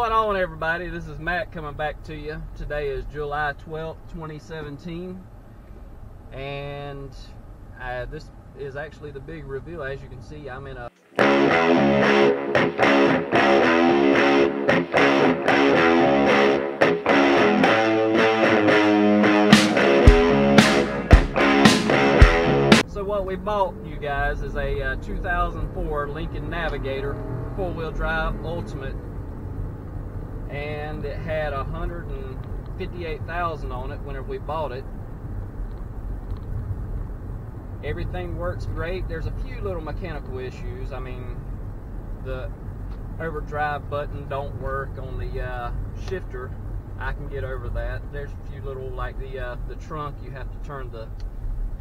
going on, everybody? This is Matt coming back to you. Today is July 12th, 2017, and this is actually the big reveal. As you can see, I'm in a So what we bought, you guys, is a 2004 Lincoln Navigator 4-wheel drive Ultimate, and it had 158,000 on it whenever we bought it. Everything works great. There's a few little mechanical issues. I mean, the overdrive button don't work on the shifter. I can get over that. There's a few little, like the trunk, you have to turn the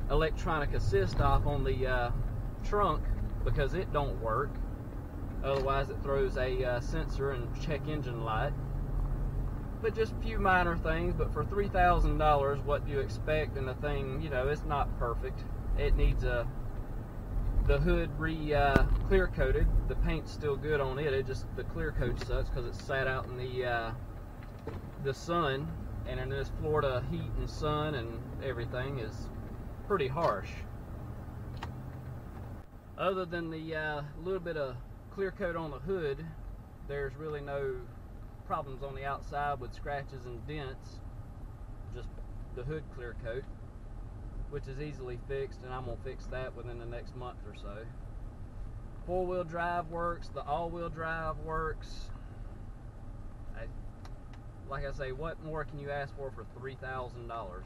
electronic assist off on the trunk because it don't work. Otherwise it throws a sensor and check engine light. But just a few minor things. But for $3,000, what do you expect? And the thing, you know, it's not perfect. It needs the hood clear coated. The paint's still good on it. It just, the clear coat sucks because it's sat out in the sun, and in this Florida heat and sun and everything is pretty harsh. Other than the little bit of clear coat on the hood, there's really no problems on the outside with scratches and dents. Just the hood clear coat, which is easily fixed, and I'm gonna fix that within the next month or so. 4-wheel drive works. The all-wheel drive works. Like I say, what more can you ask for $3,000?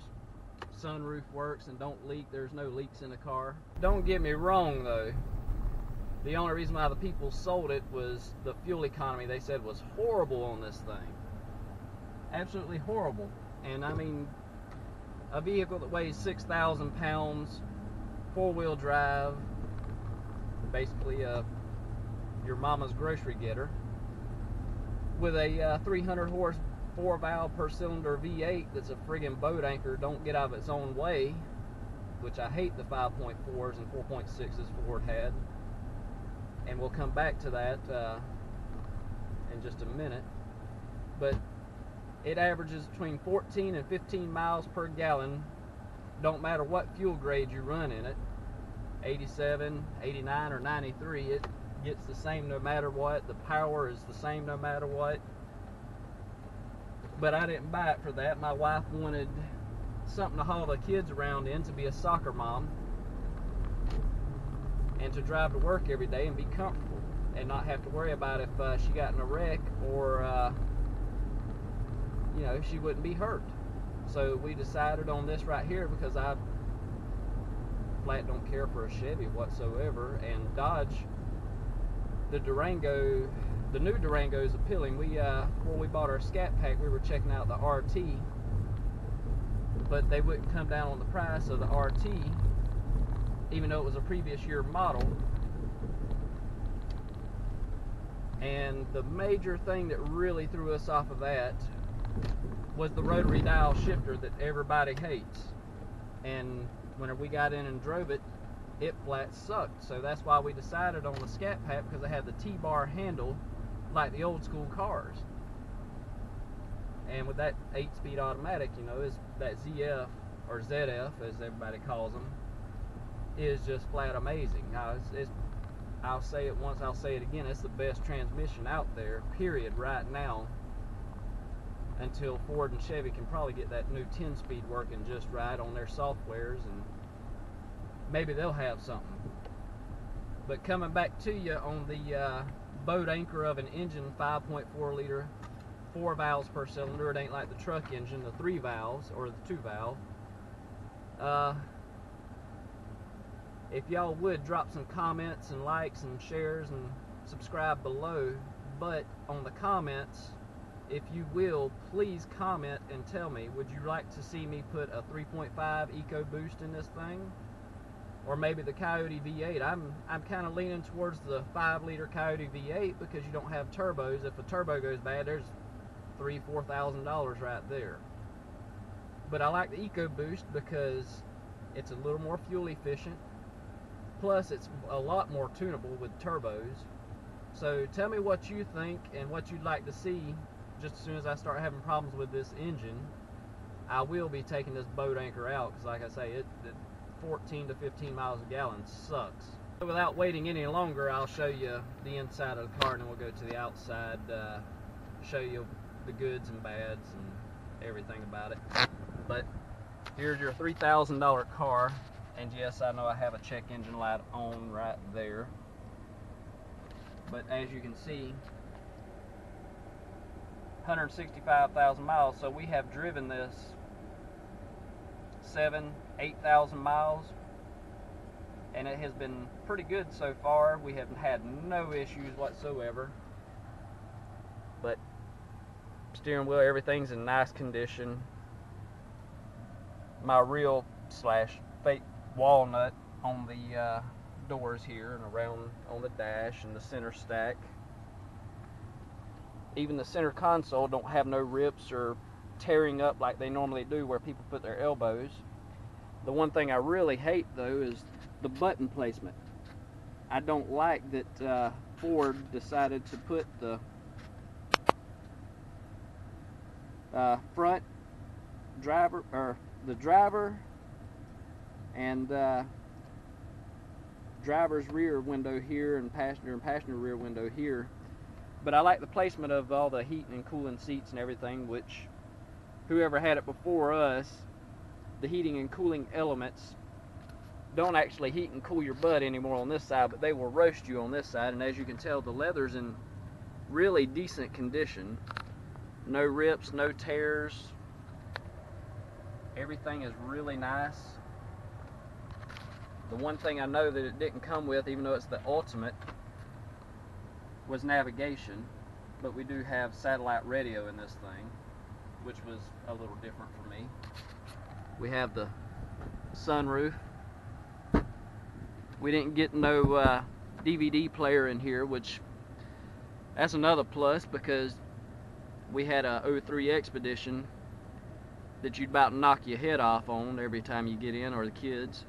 Sunroof works and don't leak. There's no leaks in the car. Don't get me wrong though, the only reason why the people sold it was the fuel economy. They said was horrible on this thing. Absolutely horrible. And I mean, a vehicle that weighs 6,000 pounds, 4-wheel drive, basically your mama's grocery getter, with a 300 horse 4-valve per cylinder V8 that's a friggin' boat anchor, don't get out of its own way, which I hate the 5.4s and 4.6s Ford had. And we'll come back to that in just a minute. But it averages between 14 and 15 miles per gallon. Don't matter what fuel grade you run in it, 87, 89, or 93, it gets the same no matter what. The power is the same no matter what. But I didn't buy it for that. My wife wanted something to haul the kids around in, to be a soccer mom, and to drive to work every day and be comfortable and not have to worry about if she got in a wreck or you know, she wouldn't be hurt. So we decided on this right here because I flat don't care for a Chevy whatsoever, and Dodge, the Durango, the new Durango is appealing. We before we bought our Scat Pack, we were checking out the RT, but they wouldn't come down on the price of the RT, even though it was a previous year model. And the major thing that really threw us off of that was the rotary dial shifter that everybody hates. And whenever we got in and drove it, it flat sucked. So that's why we decided on the Scat Pack, because it had the T-bar handle like the old school cars. And with that 8-speed automatic, you know, is that ZF, or ZF as everybody calls them, is just flat amazing. Now, I'll say it once, I'll say it again, it's the best transmission out there, period, right now, until Ford and Chevy can probably get that new 10-speed working just right on their softwares, and maybe they'll have something. But coming back to you on the boat anchor of an engine, 5.4 liter, 4 valves per cylinder. It ain't like the truck engine, the 3 valves or the 2 valve. If y'all would drop some comments and likes and shares and subscribe below, but on the comments, if you will, please comment and tell me, would you like to see me put a 3.5 EcoBoost in this thing? Or maybe the Coyote V8. I'm kind of leaning towards the 5-liter Coyote V8 because you don't have turbos. If a turbo goes bad, there's $3,000–4,000 right there. But I like the EcoBoost because it's a little more fuel efficient. Plus, it's a lot more tunable with turbos. So tell me what you think and what you'd like to see. Just as soon as I start having problems with this engine, I will be taking this boat anchor out, because like I say, it 14 to 15 miles a gallon sucks. So without waiting any longer, I'll show you the inside of the car, and then we'll go to the outside, show you the goods and bads and everything about it. But here's your $3,000 car, and yes, I know I have a check engine light on right there. But as you can see, 165,000 miles, so we have driven this 8,000 miles, and it has been pretty good so far. We have had no issues whatsoever. But steering wheel, everything's in nice condition. My real / fake walnut on the doors here and around on the dash and the center stack. Even the center console don't have no rips or tearing up like they normally do where people put their elbows. The one thing I really hate though is the button placement. I don't like that Ford decided to put the front driver, or the driver and driver's rear window here, and passenger rear window here. But I like the placement of all the heating and cooling seats and everything, which whoever had it before us, the heating and cooling elements don't actually heat and cool your butt anymore on this side, but they will roast you on this side. And as you can tell, the leather's in really decent condition. No rips, no tears. Everything is really nice. The one thing I know that it didn't come with, even though it's the Ultimate, was navigation. But we do have satellite radio in this thing, which was a little different for me. We have the sunroof. We didn't get no DVD player in here, which that's another plus, because we had a 03 Expedition that you'd about knock your head off on every time you get in, or the kids.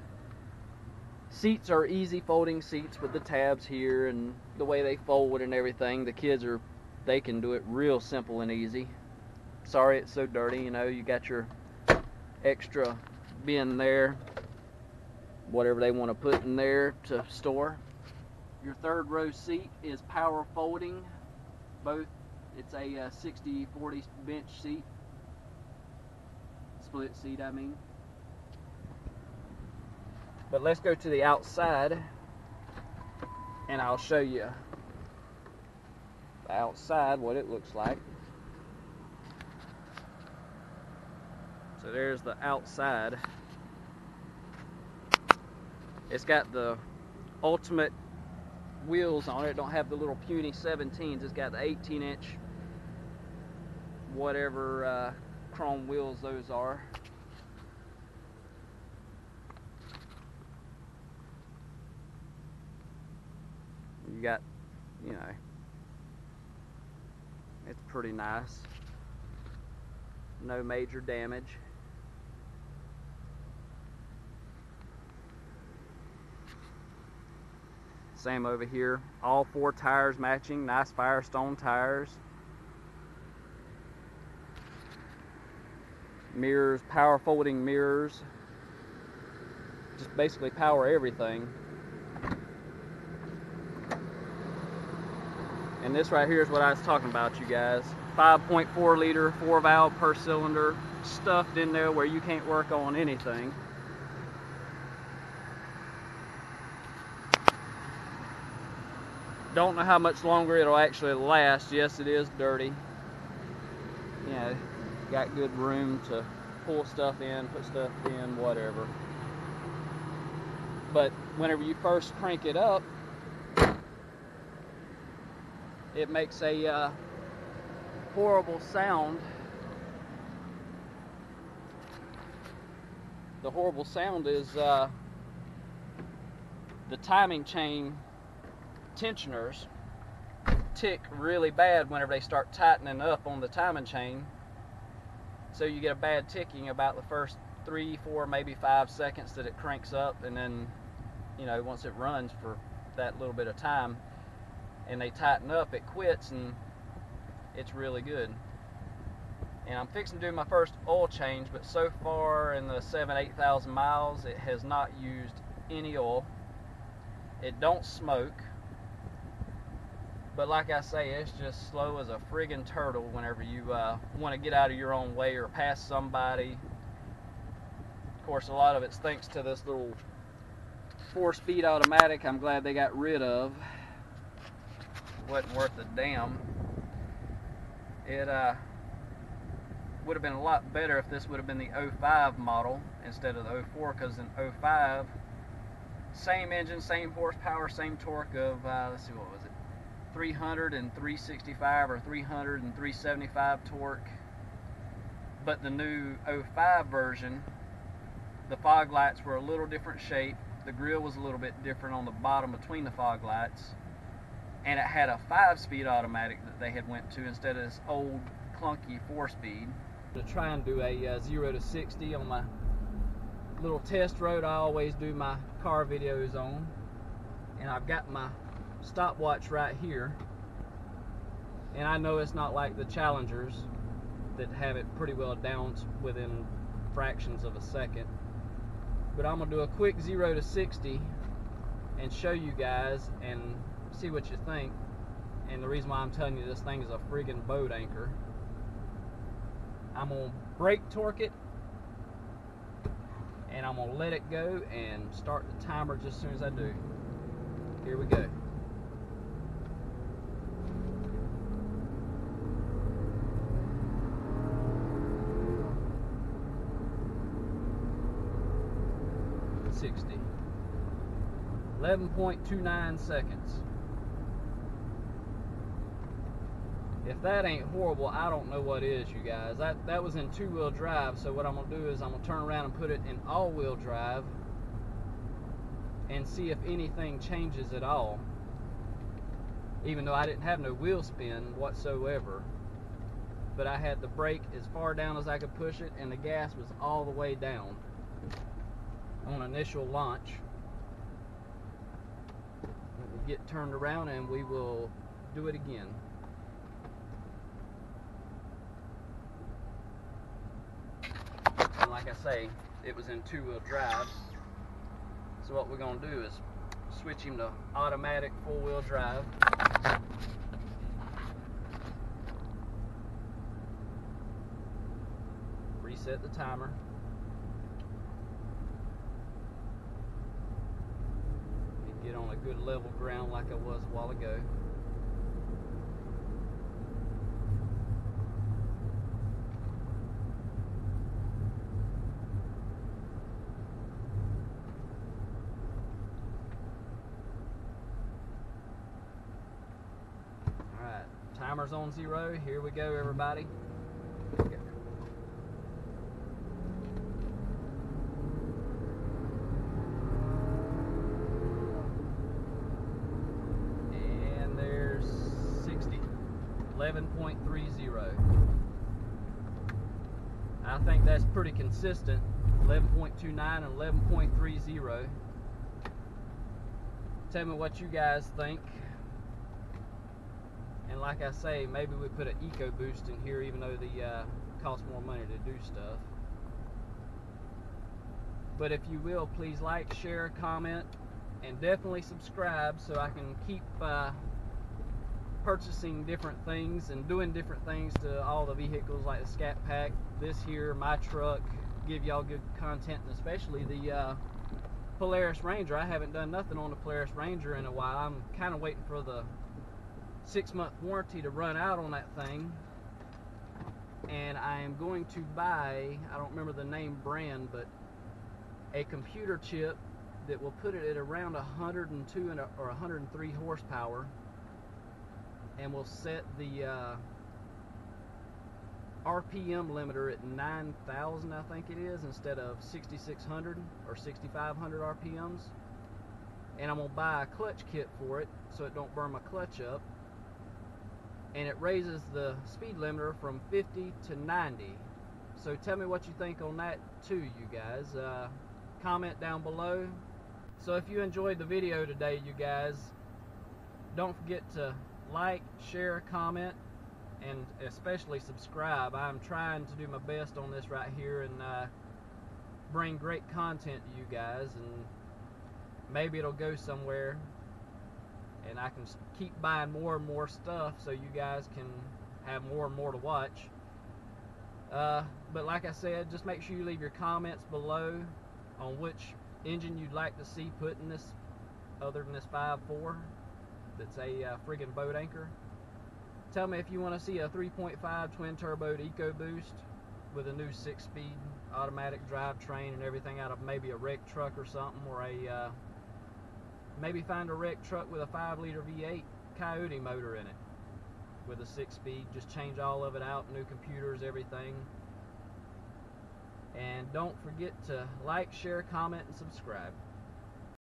Seats are easy folding seats with the tabs here and the way they fold and everything. The kids they can do it real simple and easy. Sorry it's so dirty, you know, you got your extra bin there, whatever they want to put in there to store. Your third row seat is power folding. Both, it's a 60/40 bench seat. Split seat, I mean. But let's go to the outside and I'll show you the outside, what it looks like. So there's the outside. It's got the Ultimate wheels on it. It don't have the little puny 17s. It's got the 18-inch whatever chrome wheels those are. You got, you know, it's pretty nice. No major damage. Same over here. All 4 tires matching, nice Firestone tires. Mirrors, power folding mirrors. Just basically power everything. And this right here is what I was talking about, you guys. 5.4 liter, 4 valve per cylinder, stuffed in there where you can't work on anything. Don't know how much longer it'll actually last. Yes, it is dirty. You know, got good room to pull stuff in, put stuff in, whatever. But whenever you first crank it up, it makes a horrible sound. The horrible sound is the timing chain tensioners tick really bad whenever they start tightening up on the timing chain. So you get a bad ticking about the first 3, 4, maybe 5 seconds that it cranks up, and then, you know, once it runs for that little bit of time, and they tighten up, it quits, and it's really good. And I'm fixing to do my first oil change, but so far in the 8,000 miles, it has not used any oil. It don't smoke, but like I say, it's just slow as a friggin' turtle whenever you want to get out of your own way or pass somebody. Of course, a lot of it's thanks to this little 4-speed automatic I'm glad they got rid of. It wasn't worth a damn. It would have been a lot better if this would have been the 05 model instead of the 04, because in 05, same engine, same horsepower, same torque of, let's see, what was it, 300 and 365 or 300 and 375 torque. But the new 05 version, the fog lights were a little different shape, the grille was a little bit different on the bottom between the fog lights, and it had a 5-speed automatic that they had went to instead of this old clunky 4-speed. To try and do a 0 to 60 on my little test road I always do my car videos on, and I've got my stopwatch right here, and I know it's not like the Challengers that have it pretty well down within fractions of a second, but I'm gonna do a quick 0 to 60 and show you guys and see what you think. And the reason why I'm telling you this thing is a friggin' boat anchor. I'm going to brake torque it, and I'm going to let it go and start the timer just as soon as I do. Here we go. $60. 11.29 seconds. If that ain't horrible, I don't know what is, you guys. That was in 2-wheel drive, so what I'm going to do is I'm going to turn around and put it in all-wheel drive and see if anything changes at all, even though I didn't have no wheel spin whatsoever. But I had the brake as far down as I could push it, and the gas was all the way down on initial launch. We'll get turned around and we will do it again. And like I say, it was in 2-wheel drive. So what we're going to do is switch him to automatic 4-wheel drive. Reset the timer. And get on a good level ground like I was a while ago. Timer's on 0. Here we go, everybody. And there's 60. 11.30. I think that's pretty consistent. 11.29 and 11.30. Tell me what you guys think. And like I say, maybe we put an EcoBoost in here, even though the costs more money to do stuff. But if you will, please like, share, comment, and definitely subscribe so I can keep purchasing different things and doing different things to all the vehicles, like the Scat Pack, this here, my truck, give y'all good content, and especially the Polaris Ranger. I haven't done nothing on the Polaris Ranger in a while. I'm kind of waiting for the 6-month warranty to run out on that thing, and I am going to buy, I don't remember the name brand, but a computer chip that will put it at around 102 or 103 horsepower, and will set the RPM limiter at 9,000, I think it is, instead of 6,600 or 6,500 RPMs. And I'm going to buy a clutch kit for it so it don't burn my clutch up. And it raises the speed limiter from 50 to 90. So tell me what you think on that too, you guys. Comment down below. So if you enjoyed the video today, you guys, Don't forget to like, share, comment, and especially subscribe. I'm trying to do my best on this right here and bring great content to you guys, and maybe it'll go somewhere and I can keep buying more and more stuff so you guys can have more and more to watch. But like I said, just make sure you leave your comments below on which engine you'd like to see put in this other than this 5.4 that's a friggin' boat anchor. Tell me if you want to see a 3.5 twin turbo EcoBoost with a new 6-speed automatic drivetrain and everything out of maybe a wrecked truck or something, or a maybe find a wrecked truck with a 5-liter V8 Coyote motor in it with a 6-speed. Just change all of it out, new computers, everything. And don't forget to like, share, comment, and subscribe.